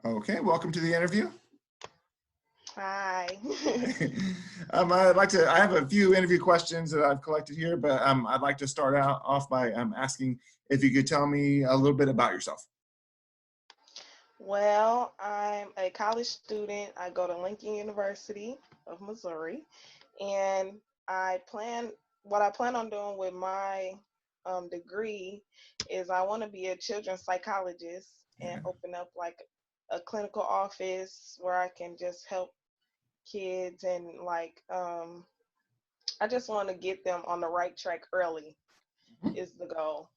Okay, welcome to the interview. Hi. I have a few interview questions that I've collected here, but I'd like to start out off by asking if you could tell me a little bit about yourself. Well, I'm a college student. I go to Lincoln University of Missouri, and I plan what I plan on doing with my degree is I want to be a children's psychologist and Yeah. open up like a clinical office where I can just help kids and I just want to get them on the right track early is the goal.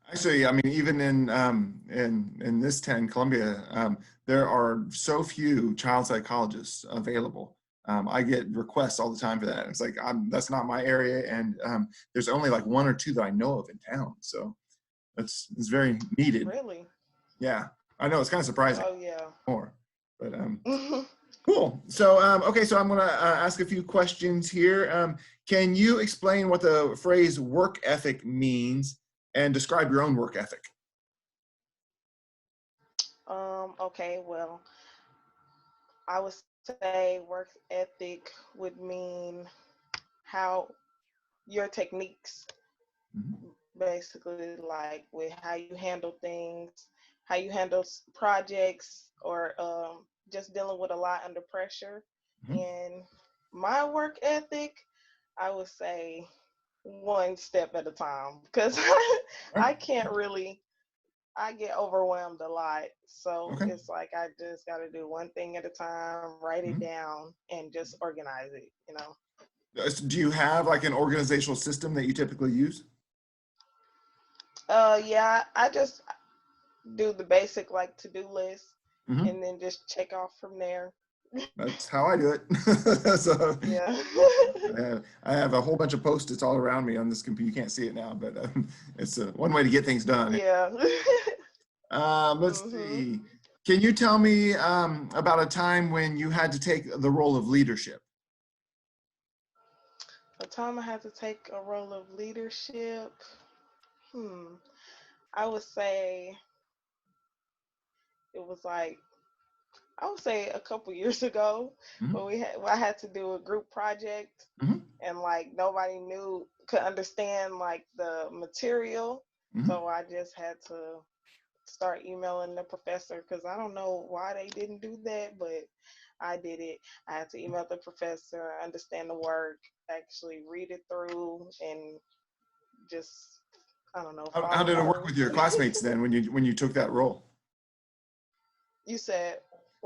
Actually, I mean, even in this town, Columbia, there are so few child psychologists available. I get requests all the time for that. It's like that's not my area, and there's only like one or two that I know of in town. So it's very needed. Really? Yeah, I know it's kind of surprising Oh yeah. more, but cool. So okay, so I'm gonna ask a few questions here. Can you explain what the phrase work ethic means and describe your own work ethic? Okay, well, I would say work ethic would mean how your techniques Mhm. basically like with how you handle things, how you handle projects or just dealing with a lot under pressure. Mhm. And my work ethic, I would say one step at a time because All right. I can't really I get overwhelmed a lot. So Okay. it's like I just got to do one thing at a time, write it Mhm. down, and just organize it. So do you have like an organizational system that you typically use? Yeah, I just do the basic like to do list Mhm. and then just check off from there. That's how I do it. So Yeah. I have a whole bunch of post-its all around me on this computer. You can't see it now, but it's one way to get things done. Yeah. Let's Mhm. see. Can you tell me about a time when you had to take the role of leadership? The time I had to take a role of leadership, hmm, I would say it was like I would say a couple years ago Mhm. when I had to do a group project Mhm. and like nobody could understand like the material. Mhm. So I just had to start emailing the professor because I don't know why they didn't do that, but I did it. I had to email the professor, understand the work, actually read it through, and just I don't know, How follow did it work through. with your classmates then when you took that role? You said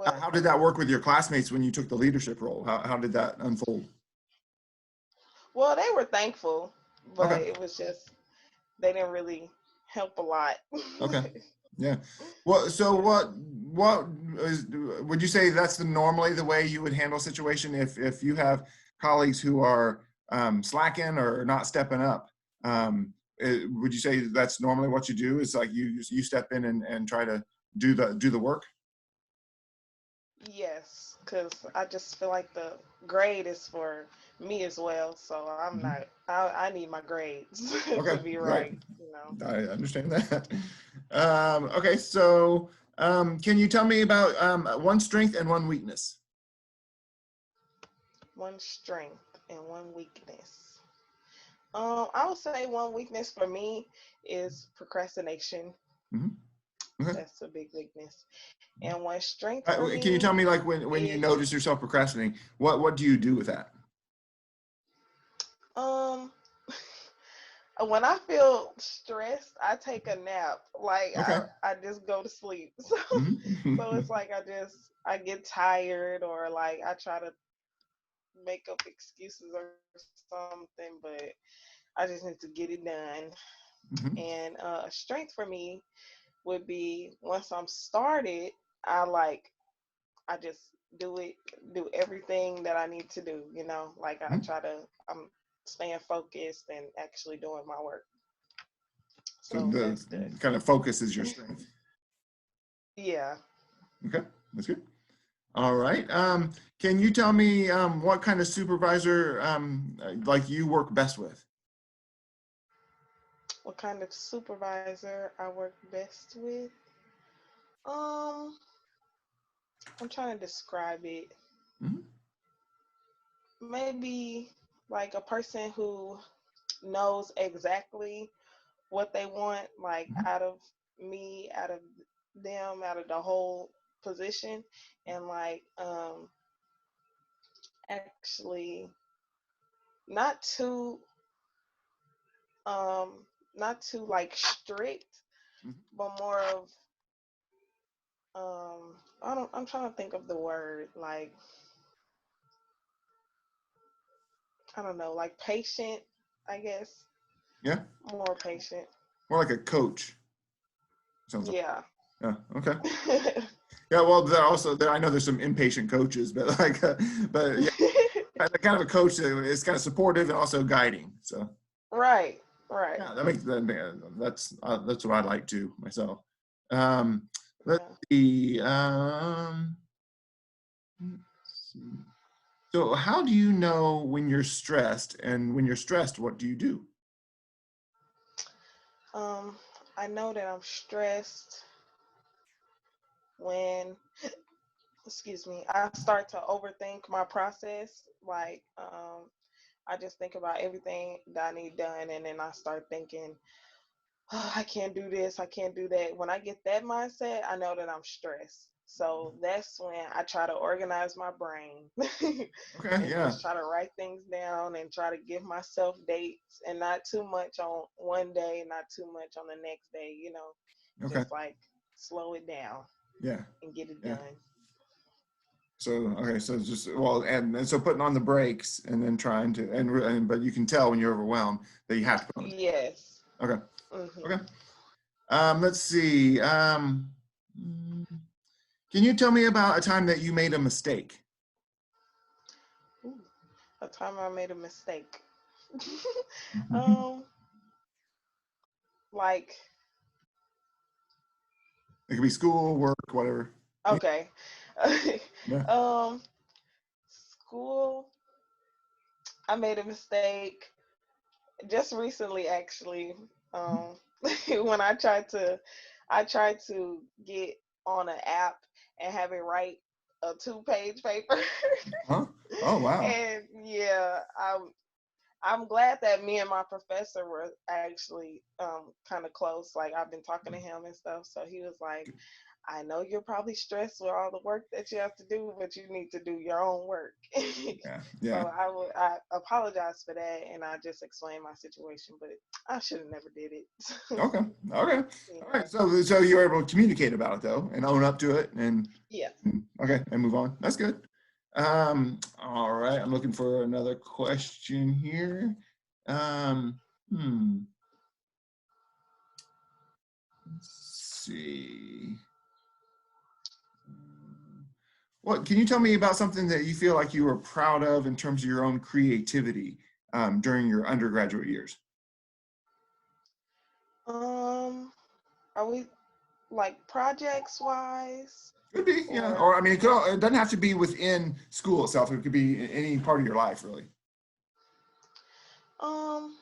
How, what? how did that work with your classmates when you took the leadership role? How did that unfold? Well, they were thankful, but Okay. it was just they didn't really help a lot. Okay. Yeah. Well, so Yeah. what is, would you say that's normally the way you would handle a situation if you have colleagues who are slacking or not stepping up? Would you say that's normally what you do? Is like you step in and try to do the work? Yes, because I just feel like the grade is for me as well. So I'm Mhm. not, I need my grades to Okay, be right. right. I understand that. Okay, so can you tell me about one strength and one weakness? One strength and one weakness. I would say one weakness for me is procrastination. Mhm. Okay. That's a big weakness. And one strength for Can you me tell me like when you is notice yourself procrastinating, what do you do with that? um when I feel stressed, I take a nap. Like Okay. I just go to sleep. So Mhm. it's like I get tired or like I try to make up excuses or something, but I just need to get it done. Mhm. And strength for me would be once I'm started, I like I just do it, do everything that I need to do. Like I Mhm. try to, I'm staying focused and actually doing my work. So So the that's good. kind of focus is your strength. Yeah. Okay, that's good. All right. Can you tell me what kind of supervisor like you work best with? What kind of supervisor I work best with? Um, I'm trying to describe it. Mhm. Maybe like a person who knows exactly what they want, like Mhm. out of me, out of them, out of the whole position, and like actually not too um not too like strict, Mhm. but more of I'm trying to think of the word, like I don't know, like patient, I guess. Yeah, More patient. more like a coach. Sounds like. Yeah. Yeah. Okay. Yeah. Well, there also there. I know there's some impatient coaches, but like, but yeah, kind of a coach that is kind of supportive and also guiding. So Right. Right. yeah, that makes that. That's what I like too myself. Um, let's Yeah. see. Let's see. So, how do you know when you're stressed, and when you're stressed, what do you do? Um, I know that I'm stressed when, excuse me, I start to overthink my process. Like, I just think about everything that I need done, and then I start thinking, oh, I can't do this, I can't do that. When I get that mindset, I know that I'm stressed. So that's when I try to organize my brain Okay. and Yeah. just try to write things down and try to give myself dates and not too much on one day, not too much on the next day, Okay. just like slow it down Yeah. and get it Yeah. done. So okay. So it's just well, and so putting on the brakes, and then trying to and but you can tell when you're overwhelmed that you have to put on. Yes. Okay. Hmm. Okay. Let's see. Mm, can you tell me about a time that you made a mistake? A time I made a mistake. Mhm. um, like, It could be school, work, whatever. okay. Yeah. um, School, I made a mistake just recently, actually. Um, when I tried to get on an app and have it write a two-page paper. Huh? Oh wow. And yeah, I'm glad that me and my professor were actually kind of close. Like I've been talking to him and stuff, so he was like, I know you're probably stressed with all the work that you have to do, but you need to do your own work. Yeah. So Yeah. I apologize for that, and I just explained my situation, but I should have never did it. Okay. Okay. All right. Yeah, So you were able to communicate about it though, and own up to it, yeah. and okay, and move on. That's good. All right. I'm looking for another question here. Um, hmm. Let's see. What can you tell me about something that you feel like you were proud of in terms of your own creativity during your undergraduate years? Um, are we like projects wise, Could be, yeah. or Or I mean, it doesn't have to be within school itself. It could be in any part of your life, really. um?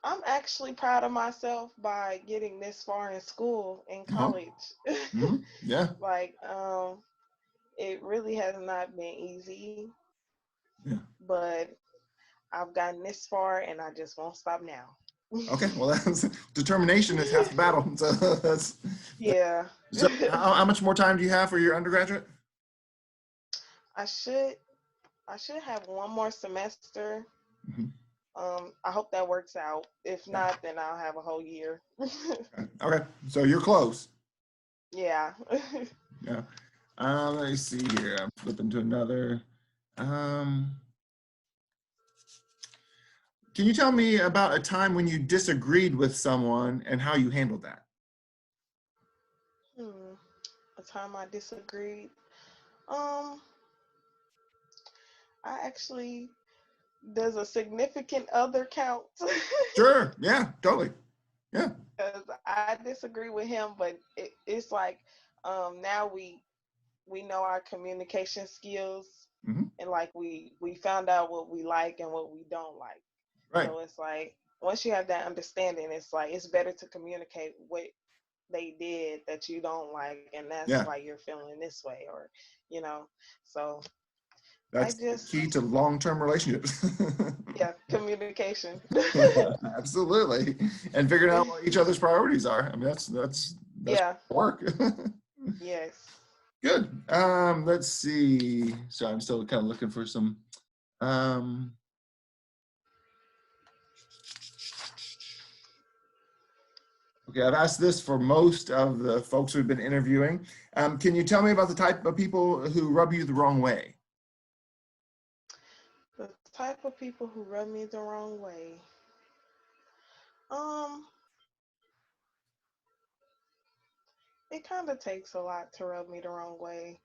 I'm actually proud of myself by getting this far in school, in Uh-huh. college. Yeah. Like, it really has not been easy, Yeah. but I've gotten this far and I just won't stop now. Okay. Well, that's determination is half the battle. So Yeah. so how much more time do you have for your undergraduate? I should I should have one more semester. Mhm. I hope that works out. If Yeah. not, then I'll have a whole year. Okay. Okay. So you're close. Yeah. Yeah. Let me see here. I'm flipping to another. Um, can you tell me about a time when you disagreed with someone and how you handled that? Hmm. A time I disagreed. Um, I actually does a significant other count? Sure. Yeah. Totally. Yeah. Because I disagree with him, but it's like now we know our communication skills, Hmm. and like we found out what we like and what we don't like. Right. So it's like once you have that understanding, it's like it's better to communicate what they did that you don't like, and that's Yeah, why you're feeling this way, or you know. So I that's the just, key to long-term relationships. yeah, communication. Absolutely. And figuring out what each other's priorities are. I mean, that's Yeah. work. Yes. Good. Let's see. So I'm still kind of looking for some. Um, okay, I've asked this for most of the folks who've been interviewing. Can you tell me about the type of people who rub you the wrong way? The type of people who rub me the wrong way. Um, it kind of takes a lot to rub me the wrong way.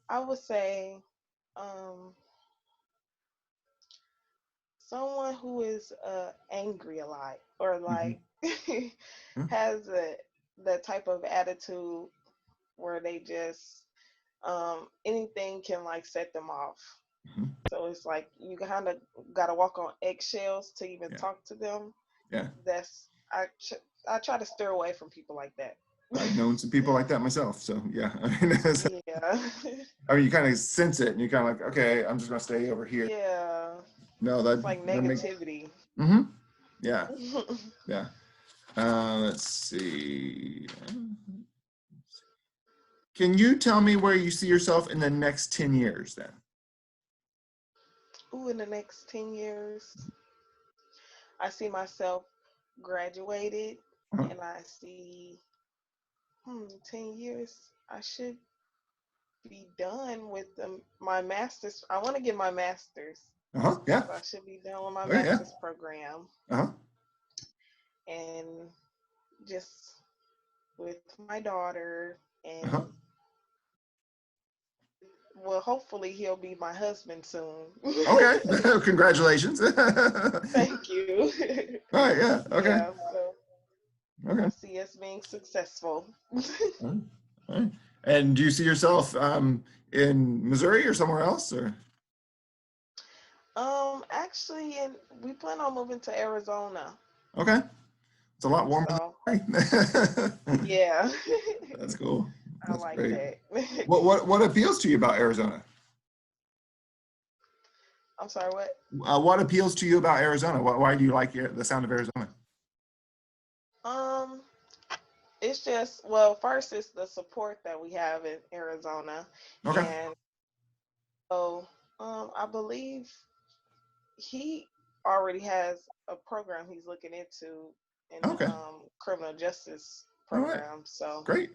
I would say, um, someone who is angry a lot, or Mhm. like Yeah. has that type of attitude where they just anything can like set them off. Mhm. So it's like you kind of got to walk on eggshells to even Yeah. talk to them. Yeah. That's I try to steer away from people like that. I've known some people like that myself. So yeah, I mean, Yeah. I mean, you kind of sense it, and you're kind of like, okay, I'm just gonna stay over here. Yeah. No, It's like that makes. negativity. Hmm. Yeah, yeah. Let's see. Can you tell me where you see yourself in the next 10 years then? Ooh, in the next 10 years, I see myself graduated, Uh-huh. and I see 10 years I should be done with my master's. I want to get my master's. Uh-huh. Yeah. So I should be done with my Oh, yeah. master's program, Uh-huh. and just with my daughter, and Uh-huh. well, hopefully he'll be my husband soon. Okay. Congratulations. Thank you. All right. Yeah. Okay. Yeah, so I Okay. see us being successful. All right. All right. And do you see yourself in Missouri or somewhere else or? Actually, and we plan on moving to Arizona. Okay. It's a lot warmer So than LA. yeah, That's cool. I That's like great. that. What appeals to you about Arizona? I'm sorry, what? What appeals to you about Arizona? Why do you like the sound of Arizona? Um, it's just, well, first it's the support that we have in Arizona, Okay. and so I believe he already has a program he's looking into in the Okay. criminal justice All right. program. So Great.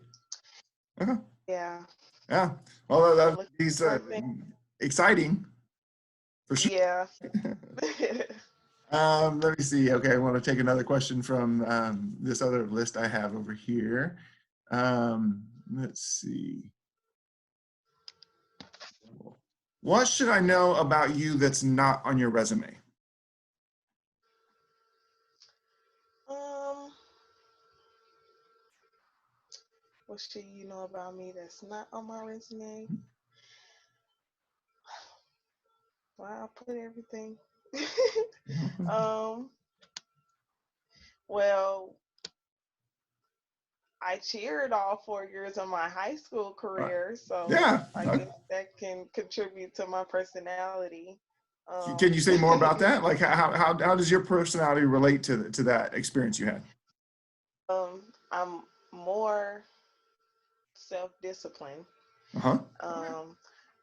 Okay. yeah, Yeah. Well, so look he's something. exciting for sure. Yeah. Let me see. Okay, I want to take another question from this other list I have over here. Let's see. What should I know about you that's not on your resume? um, what should you know about me that's not on my resume? Well, I put everything. um, well, I cheered all 4 years of my high school career, so Yeah. I guess that can contribute to my personality. Can you Um, say more about that? Like how does your personality relate to that experience you had? I'm more self-disciplined. Uh-huh. Um,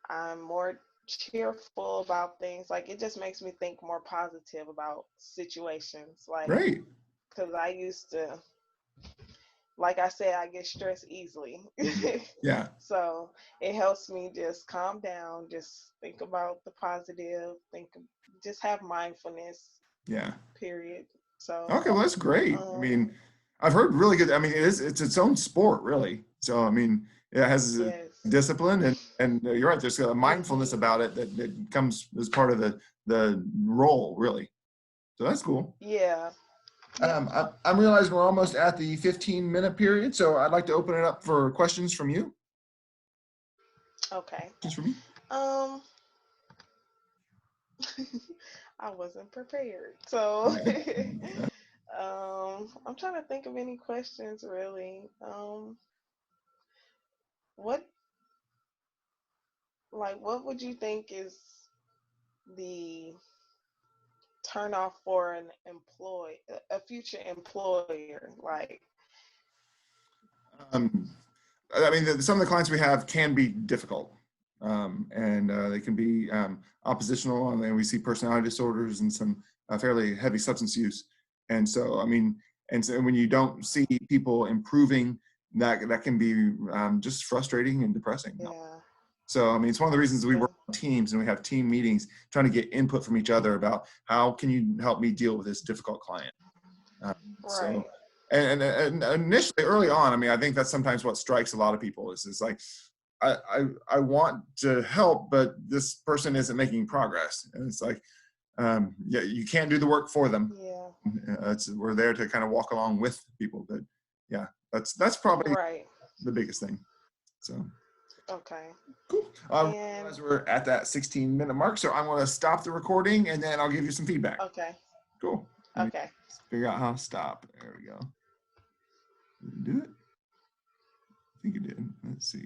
I'm more cheerful about things. Like it just makes me think more positive about situations. Like, Great. because I used to, like I said, I get stressed easily. Yeah. So it helps me just calm down, just think about the positive, just have mindfulness, Yeah. period. So, Okay, well, that's great. I um, mean, I've heard really good. I mean, it's its own sport, really. So, I mean, it has a yes. discipline, and you're right. There's a mindfulness Hmm. about it that comes as part of the role, really. So that's cool. Yeah. Yep. I'm realizing we're almost at the 15-minute period, so I'd like to open it up for questions from you. Okay. Questions from me? Um, I wasn't prepared. So, I'm trying to think of any questions really. What what would you think is the turn off for an a future employer? Like, Um, I mean, some of the clients we have can be difficult, and they can be oppositional, and then we see personality disorders and some fairly heavy substance use. And so, I mean, and so when you don't see people improving, that can be just frustrating and depressing. yeah, So, I mean, it's one of the reasons we yeah, work on teams and we have team meetings, trying to get input from each other about how can you help me deal with this difficult client. Um, so, right, and initially, early on, I mean, I think that's sometimes what strikes a lot of people is like, I want to help, but this person isn't making progress, and it's like, yeah, you can't do the work for them. yeah, We're there to kind of walk along with people, but yeah, that's probably right, the biggest thing. So. okay, Cool. I and realize we're at that 16-minute mark, so I'm going to stop the recording and then I'll give you some feedback. okay, Cool. Let me okay. figure out how to stop. There we go. Did it do it? I think it did. Let's see.